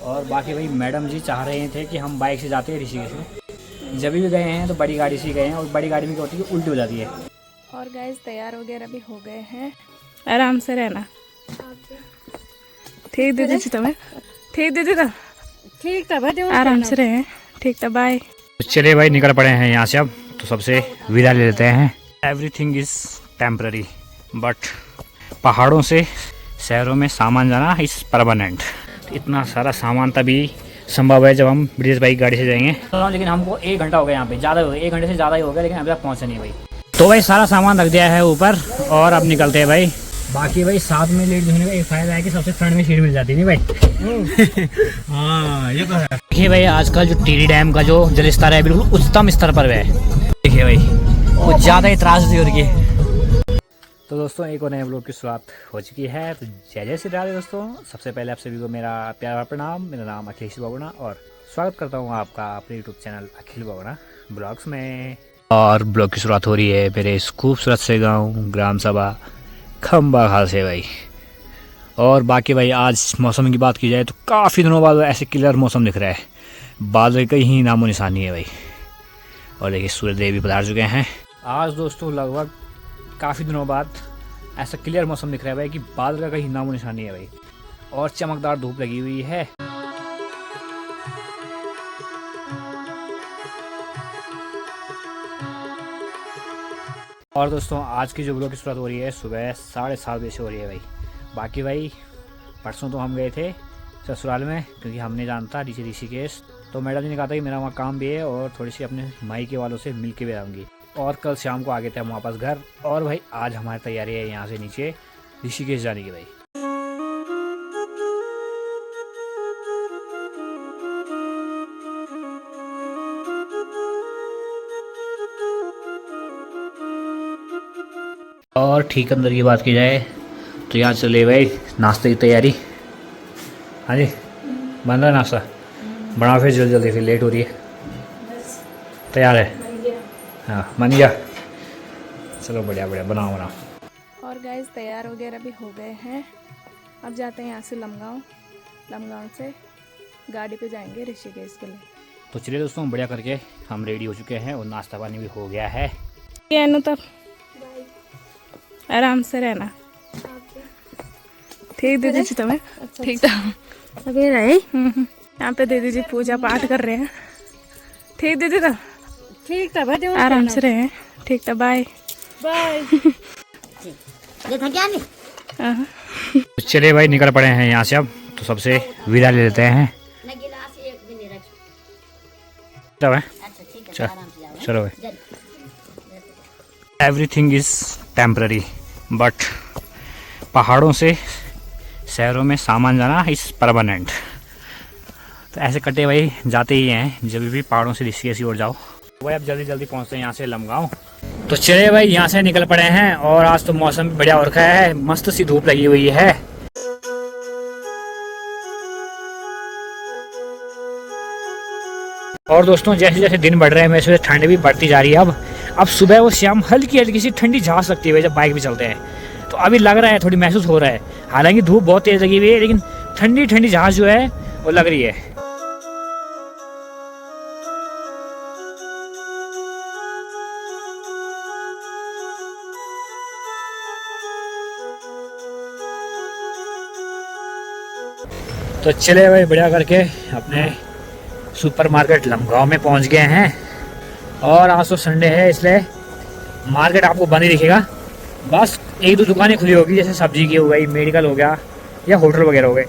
और बाकी भाई मैडम जी चाह रहे थे कि हम बाइक से जाते हैं ऋषिकेश में। जब भी गए हैं तो बड़ी गाड़ी से गए हैं, और बड़ी गाड़ी में क्या होती है कि उल्टी हो जाती है। और गाइस तैयार वगैरह भी हो गए हैं, आराम से रहना। ठीक दीदी जी, तुम्हें ठीक दीदी था, ठीक था भाई, आराम से रहे, ठीक था, बाय। चलिए भाई निकल पड़े हैं यहाँ से अब, तो सबसे विदा ले लेते हैं। एवरीथिंग इज़ टेम्पररी बट पहाड़ों से शहरों में सामान जाना इज़ परमानेंट। इतना सारा सामान तभी संभव है जब हम ब्रिजेश भाई की गाड़ी से जाएंगे। लेकिन हमको 1 घंटा हो गया यहाँ पे, ज़्यादा हो गया, 1 घंटे से ज़्यादा ही हो गया, लेकिन अभी तक पहुँचे नहीं भाई। तो भाई सारा सामान रख दिया है ऊपर और अब निकलते हैं भाई। बाकी भाई साथ में लेट होने का एक फायदा है कि सबसे फ्रंट में सीट मिल जाती है नहीं भाई। हाँ ये तो है। देखिए भाई आजकल जो टिहरी डैम का जो जलस्तर है बिल्कुल उच्चतम स्तर पर है। देखिए भाई कुछ ज़्यादा ही त्रासदी हो रही है। तो दोस्तों एक और नए ब्लॉग की शुरुआत हो चुकी है। तो जय जय श्री राधे दोस्तों। सबसे पहले आप सभी को मेरा प्यारा प्रणाम। मेरा नाम अखिलेश बाबुना और स्वागत करता हूँ आपका अपने यूट्यूब चैनल अखिल बाबुना ब्लॉग्स में। और ब्लॉग की शुरुआत हो रही है मेरे इस खूबसूरत से गाँव ग्राम सभा खम्बा खाल से भाई। और बाकी भाई आज मौसम की बात की जाए तो काफ़ी दिनों बाद ऐसे क्लियर मौसम दिख रहा है, बादल कहीं नामो निशानी है भाई। और देखिए सूर्य देव भी पधार चुके हैं आज दोस्तों। लगभग काफ़ी दिनों बाद ऐसा क्लियर मौसम दिख रहा है भाई कि बादल का कहीं नामो निशानी है भाई, और चमकदार धूप लगी हुई है। और दोस्तों आज की जो ब्लॉग की शुरुआत हो रही है सुबह 7:30 बजे से हो रही है भाई। बाकी भाई परसों तो हम गए थे ससुराल में, क्योंकि हमने जानता ऋषिकेश, तो मैडम जी ने कहा था कि मेरा वहाँ काम भी है और थोड़ी सी अपने मायके वालों से मिल के भी आऊँगी। और कल शाम को आ गए थे हम वापस घर। और भाई आज हमारी तैयारी है यहाँ से नीचे ऋषिकेश जाने की भाई। और ठीक अंदर की बात की जाए तो यहाँ चले भाई नाश्ते की तैयारी। हाँ जी बन रहा है नाश्ता, बनाओ फिर जल्दी जल्दी, फिर लेट हो रही है। तैयार है? हाँ बन गया, चलो बढ़िया बढ़िया, बनाओ बनाओ। और गाइस तैयार वगैरह भी हो गए हैं, अब जाते हैं यहाँ से लमगांव से गाड़ी पे जाएंगे ऋषिकेश के लिए। तो चलिए दोस्तों बढ़िया करके हम रेडी हो चुके हैं और नाश्ता पानी भी हो गया है। तब आराम से रहना। ठीक दीदी जी, तुम्हें ठीक था, अभी रहे यहाँ पे दीदी जी पूजा पाठ कर रहे हैं। ठीक दीदी था, ठीक था भाई, आराम से रहे, ठीक था, बाय बाय। तो चलिए भाई निकल पड़े हैं यहाँ से अब, तो सबसे विदा ले लेते हैं। चलो भाई। एवरीथिंग इज़ टेम्पररी बट पहाड़ों से शहरों में सामान जाना इज़ परमानेंट। तो ऐसे कटे भाई जाते ही हैं जब भी पहाड़ों से ऋषिकेश की ओर जाओ। भाई अब जल्दी जल्दी पहुंचते हैं यहाँ से लमगांव। तो चलिए भाई यहाँ से निकल पड़े हैं और आज तो मौसम बढ़िया हो रखा है, मस्त सी धूप लगी हुई है। और दोस्तों जैसे जैसे दिन बढ़ रहे हैं वैसे ठंड भी बढ़ती जा रही है। अब सुबह वो शाम हल्की हल्की सी ठंडी झा सकती है जब बाइक भी चलते हैं, तो अभी लग रहा है, थोड़ी महसूस हो रहा है। हालांकि धूप बहुत तेज लगी हुई है लेकिन ठंडी ठंडी झांस जो है वो लग रही है। तो चले भाई बढ़िया करके अपने सुपरमार्केट लमगांव में पहुंच गए हैं। और आज तो संडे है इसलिए मार्केट आपको बंद ही दिखेगा, बस 1-2 दुकानें खुली होगी, जैसे सब्जी की हो गई, मेडिकल हो गया या होटल वगैरह हो गए।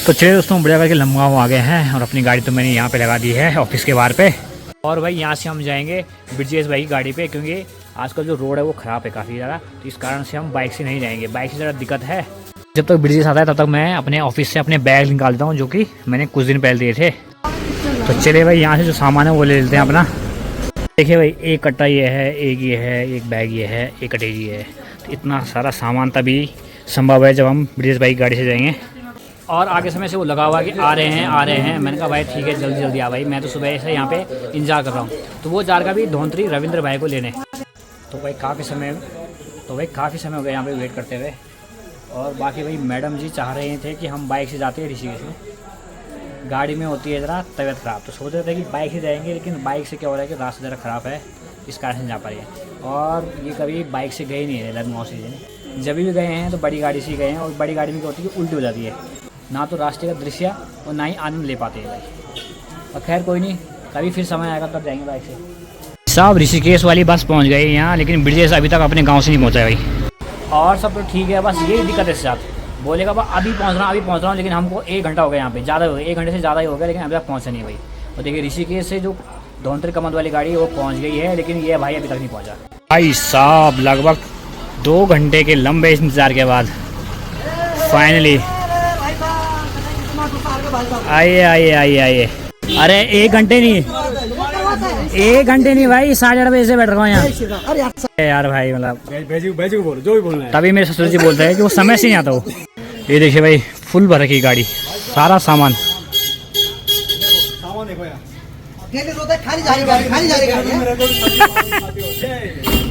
तो चलिए दोस्तों बढ़िया करके लमगांव आ गए हैं और अपनी गाड़ी तो मैंने यहाँ पे लगा दी है ऑफिस के बाहर पे। और भाई यहाँ से हम जाएंगे ब्रिजेश भाई की गाड़ी पे, क्योंकि आजकल जो रोड है वो ख़राब है काफ़ी ज़्यादा, तो इस कारण से हम बाइक से नहीं जाएंगे, बाइक से ज़रा दिक्कत है। जब तक ब्रिजेश आता है तब तक मैं अपने ऑफिस से अपने बैग निकालता हूँ जो कि मैंने कुछ दिन पहले दिए थे। तो चलिए भाई यहाँ से जो सामान है वो ले लेते हैं अपना। देखिए भाई एक कट्टा ये है, एक ये है, एक बैग ये है, एक कटेज ये है। तो इतना सारा सामान तभी संभव है जब हम ब्रिजेश भाई की गाड़ी से जाएंगे। और आगे समय से वो लगा हुआ कि आ रहे हैं। मैंने कहा भाई ठीक है, जल्दी जल्दी आ भाई, मैं तो सुबह से यहाँ पे इंतजार कर रहा हूँ। तो वो जार का भी धोंतरी रविंद्र भाई को लेने। तो भाई काफ़ी समय हो गया यहाँ पे वेट करते हुए। और बाकी भाई मैडम जी चाह रहे थे कि हम बाइक से जाते हैं ऋषिकेश में, गाड़ी में होती है ज़रा तबीयत ख़राब। तो सोच रहे थे कि बाइक से जाएंगे, लेकिन बाइक से क्या हो रहा है कि रास्ता ज़रा ख़राब है, इस कारण से जा पा रही है। और ये कभी बाइक से गए नहीं है लखनऊ से, जब भी गए हैं तो बड़ी गाड़ी से ही गए हैं। और बड़ी गाड़ी में क्या होती है कि उल्टी हो जाती है, ना तो रास्ते का दृश्य और ना ही आनंद ले पाते हैं भाई। और खैर कोई नहीं, कभी फिर समय आएगा तब जाएंगे बाइक से। सब ऋषिकेश वाली बस पहुंच गई यहाँ, लेकिन ब्रिजेश अभी तक अपने गांव से नहीं पहुंचा है भाई। और सब तो ठीक है, बस यही दिक्कत है इसके साथ। बोलेगा बा अभी पहुंच रहा हूँ, लेकिन हमको 1 घंटा हो गया यहाँ पे, ज़्यादा हो गया, 1 घंटे से ज़्यादा ही हो गया, लेकिन अभी तक पहुँचा नहीं भाई। और देखिए ऋषिकेश से जो धौंतरी कमंद वाली गाड़ी है वो पहुँच गई है, लेकिन ये भाई अभी तक नहीं पहुँचा। भाई साहब लगभग 2 घंटे के लंबे इंतज़ार के बाद फाइनली आइए। अरे 1 घंटे नहीं भाई, 8:30 बजे से बैठ रहा हूँ यहाँ यार भाई। मतलब भेजू बोलो जो भी बोलना है। तभी मेरे ससुर जी बोलते हैं कि वो समय से नहीं आता वो। ये देखिए भाई फुल भर रखी गाड़ी, सारा सामान। देखो यार,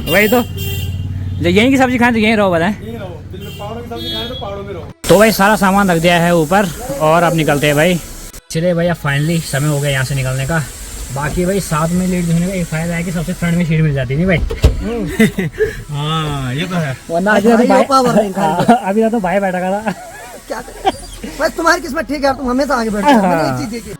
वही तो, जो यहीं की सब्जी खाएं तो यहीं रहो बताएं। पहाड़ों की सब्जी खाएं तो पहाड़ों में रहो। तो भाई सारा सामान रख दिया है ऊपर और अब निकलते हैं भाई। चलिए भैया फाइनली समय हो गया यहाँ से निकलने का। बाकी भाई साथ में लेट होने का एक फायदा है कि सबसे फ्रंट में सीट मिल जाती है नहीं भाई। हाँ ये तो है, वरना अभी तो भाई बैठा था। क्या बस तुम्हारी किस्मत ठीक है, तुम हमेशा आगे बढ़ते हो। मैंने एक चीज देखी,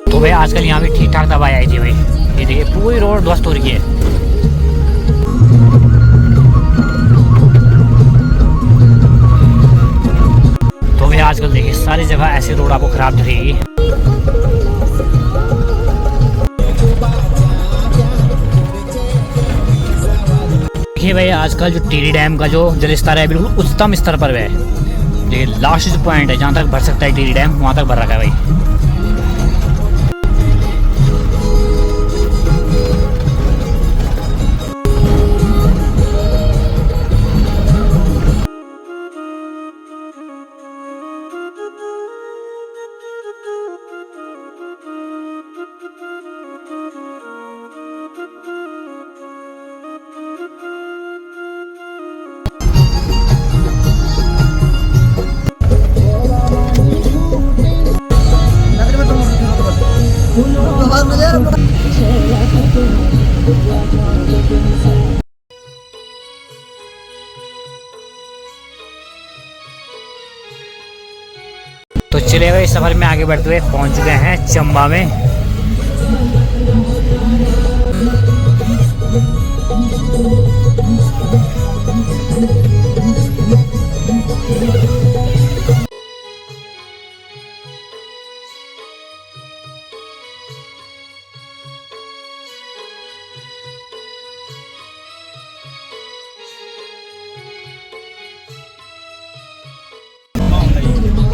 तो भाई आजकल यहाँ भी ठीक ठाक दवाई आई थी भाई। ये देखिए पूरी रोड ध्वस्त हो रही है। तो भाई आजकल देखिए सारी जगह ऐसी रोड आपको खराब दिखेगी। देखिए भाई आजकल जो टिहरी डैम का जो जलस्तर है बिल्कुल उच्चतम स्तर पर है। देखिए लास्ट जो पॉइंट है जहाँ तक भर सकता है टिहरी डैम, वहाँ तक भर रखा है भाई। तो चलिए भाई सफर में आगे बढ़ते हुए पहुंच चुके हैं चंबा में।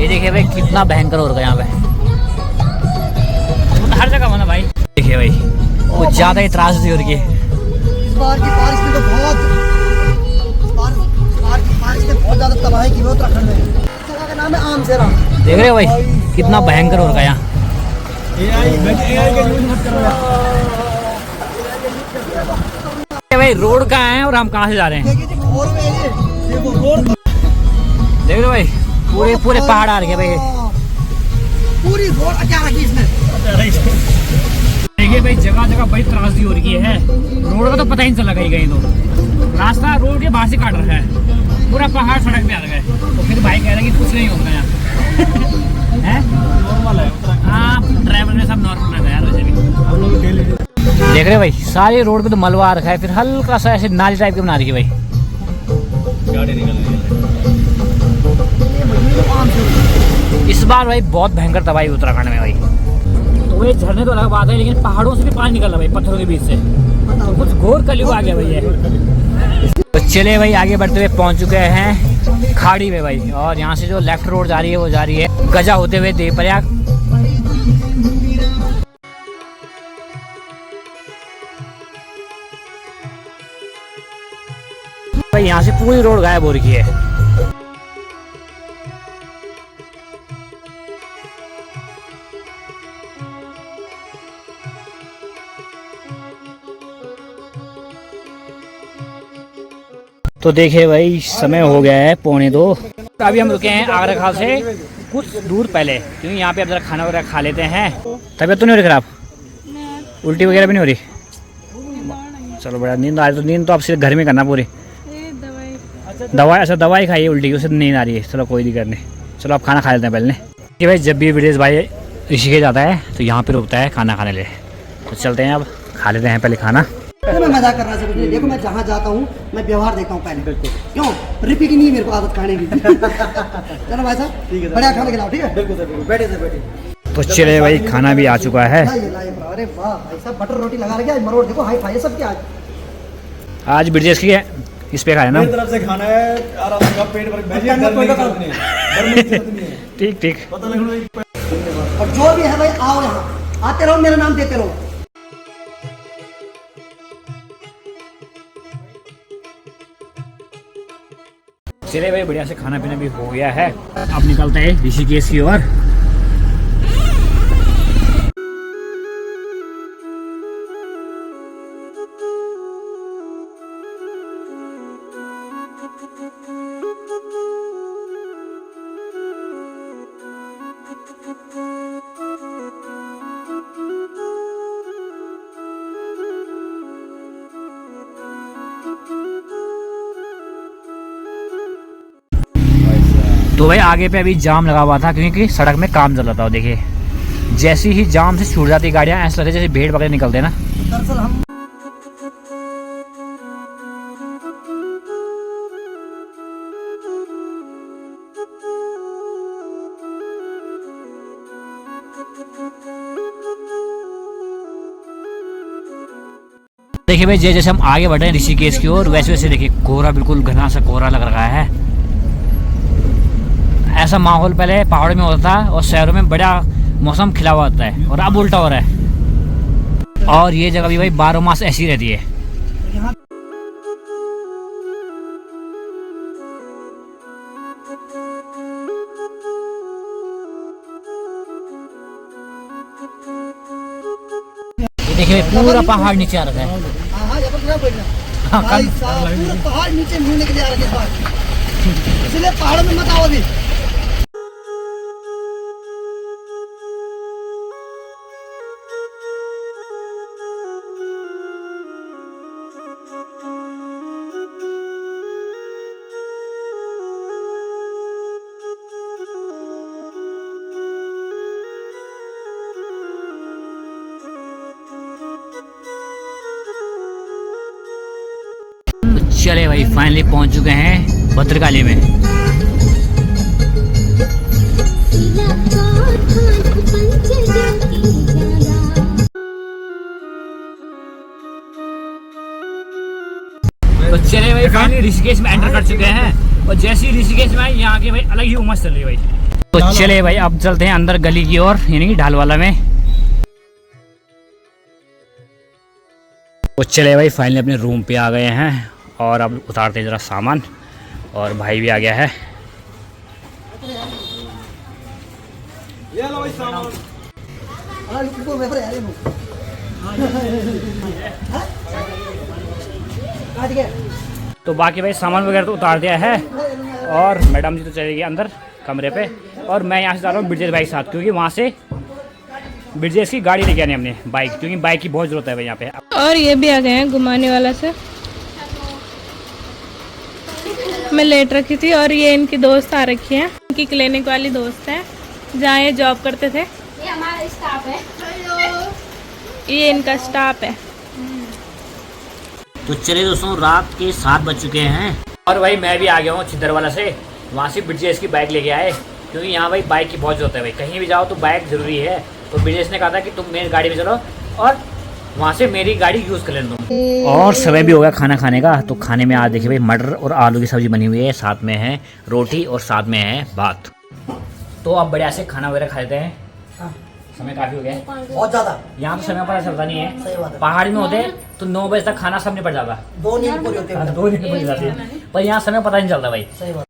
ये देखिए भाई कितना भयंकर हो रहा है यहाँ पे, हर जगह होना भाई। देखिए भाई वो ज्यादा ही त्रासदी हो रही है। बार की बारिश में तो बारिश ने बहुत ज्यादा तबाही की है उत्तराखंड में। जगह का नाम है आमसेरा। देख रहे हो भाई कितना भयंकर हो रहा है यहाँ। भाई रोड कहाँ है और हम कहाँ से जा रहे हैं? देख रहे हो भाई पूरे पहाड़ आ रहे भाई। पूरी रोड क्या रखी इसने। देखिए भाई जगह जगह बड़ी त्रासदी हो रही है। रोड का तो पता ही नहीं चला कहीं तो रास्ता रोड के बाहर से काट रखा है, पूरा पहाड़ सड़क पे आ रखा है। तो फिर भाई कह रहे कि कुछ नहीं होगा यहाँ है नॉर्मल है। हाँ ड्राइवर में सब नॉर्मल रहता है यार। वैसे भी देख रहे भाई, सारी रोड पे तो मलबा आ रखा है, फिर हल्का सा ऐसे नाली टाइप के बना रही है भाई। गाड़ी निकल रही है। इस बार भाई बहुत भयंकर तबाही उत्तराखंड में भाई। तो वही झरने तो अलग बात है, लेकिन पहाड़ों से भी पानी निकल रहा भाई, पत्थरों के बीच से। तो कुछ घोर कलयुग आ गया भाई ये। तो चले भाई आगे बढ़ते हुए पहुंच चुके हैं खाड़ी में भाई, और यहाँ से जो लेफ्ट रोड जा रही है वो जा रही है गजा होते हुए देवप्रयाग। भाई यहाँ से पूरी रोड गायब हो रही है। तो देखिए भाई समय हो गया है 1:45। तो अभी हम रुके हैं आगरा खाल से कुछ दूर पहले, क्योंकि यहाँ पे अब जरा खाना वगैरह खा लेते हैं। तबीयत तो नहीं हो रही खराब? उल्टी वगैरह भी नहीं हो रही? चलो बड़ा नींद आ रही, तो नींद तो आप सिर्फ घर में करना पूरी। दवाई, अच्छा दवाई खाइए उल्टी की, उससे नींद आ रही है। चलो कोई दिक्कत नहीं, चलो आप खाना खा लेते हैं पहले। कि भाई जब भी विदेश भाई ऋषिकेश जाता है तो यहाँ पे रुकता है खाना खाने लिए। तो चलते हैं अब खा लेते हैं पहले खाना। मैं मजाक कर रहा था। देखो मैं जहाँ जाता हूँ मैं व्यवहार देखता हूँ पहले, क्यों रिपीट नहीं है मेरे को आदत खाने की। चलो भाई साहब ठीक है, बढ़िया खाना खिलाओ, ठीक है? बिल्कुल सर, बैठे सर बैठे। तो चले भाई खाना भी आ चुका है। अरे वाह भाई साहब, बटर रोटी लगा रखे आज, मरोड़ देखो हाई फाई सब क्या आज ब्रिजेश की है, इस पे खाया ना। मेरी तरफ से खाना है, आराम से पेट भर भेजिए, कोई बात नहीं है, डरने की जरूरत नहीं है। ठीक ठीक। पता लग रहा है। और जो भी है भाई आओ यहाँ, आते रहो, मेरा नाम देते रहो। चले भाई बढ़िया से खाना पीना भी हो गया है, अब निकलते हैं ऋषिकेश की ओर। तो भाई आगे पे अभी जाम लगा हुआ था, क्योंकि सड़क में काम चल रहा था। देखिए जैसी ही जाम से छूट जाती गाड़ियाँ, ऐसा लगता है जैसे भेड़ बकरे निकलते हैं ना। दरअसल हम देखिए भाई जैसे हम आगे बढ़ रहे हैं ऋषिकेश की ओर, वैसे वैसे देखिए कोहरा, बिल्कुल घना सा कोहरा लग रहा है। ऐसा माहौल पहले पहाड़ों में होता था और शहरों में बड़ा मौसम खिला हुआ होता है, और अब उल्टा हो रहा है। और ये जगह भी भाई 12 मास ऐसी रहती है। ये देखिए पूरा पहाड़ नीचे आ रहा है। भाई साहब पूरा पहाड़ नीचे मिलने के लिए आ रखे इस बार, इसलिए पहाड़ों में मत आओ अभी। चले भाई फाइनली पहुंच चुके हैं भद्रकाली में। तो चले भाई फाइनली ऋषिकेश में एंटर कर चुके हैं, और जैसे ही ऋषिकेश में आए यहाँ के भाई अलग ही उमस चल रही है भाई। तो चले भाई अब चलते हैं अंदर गली की ओर, यानी कि ढालवाला में। तो चले भाई फाइनली अपने रूम पे आ गए हैं, और अब उतारते हैं जरा सामान, और भाई भी आ गया है। ये लो भाई सामान। अरे रुको मैं यार ये काट गया। तो बाकी भाई सामान वगैरह तो उतार दिया है, और मैडम जी तो चली गई अंदर कमरे पे, और मैं यहाँ से जा रहा हूँ ब्रिजेश भाई के साथ, क्योंकि वहाँ से ब्रिजेश की गाड़ी लेके आनी हमने, बाइक, क्योंकि बाइक की बहुत ज़रूरत है भाई यहाँ पे। और ये भी आ गए हैं घुमाने वाला से, मैं लेट रखी थी, और ये इनकी दोस्त आ रखी है, इनकी क्लिनिक वाली दोस्त है जहाँ ये जॉब करते थे। ये हमारा स्टाफ है। ये इनका स्टाफ है। तो चलिए दोस्तों, रात के 7 बज चुके हैं और भाई मैं भी आ गया हूँ छिंदरवाला से। वहाँ से ब्रिजेश की बाइक लेके आए, क्योंकि यहाँ भाई बाइक की बहुत जरूरत है भाई, कहीं भी जाओ तो बाइक ज़रूरी है। तो ब्रिजेश ने कहा था कि तुम मेरी गाड़ी में चलो और वहाँ से मेरी गाड़ी यूज़ कर लेना तुम। और समय भी हो गया खाना खाने का। तो खाने में आज देखिए भाई मटर और आलू की सब्ज़ी बनी हुई है, साथ में है रोटी और साथ में है भात। तो अब बढ़िया से खाना वगैरह खा लेते हैं, समय काफ़ी हो गया है। बहुत ज्यादा यहाँ तो समय पता चलता नहीं सही बात है, है। पहाड़ में होते तो 9 बजे तक खाना सब निपट जाता, 2 नींद पूरी होती है 2 दिन निपट जाती है, पर यहाँ समय पता नहीं चलता भाई। सही बात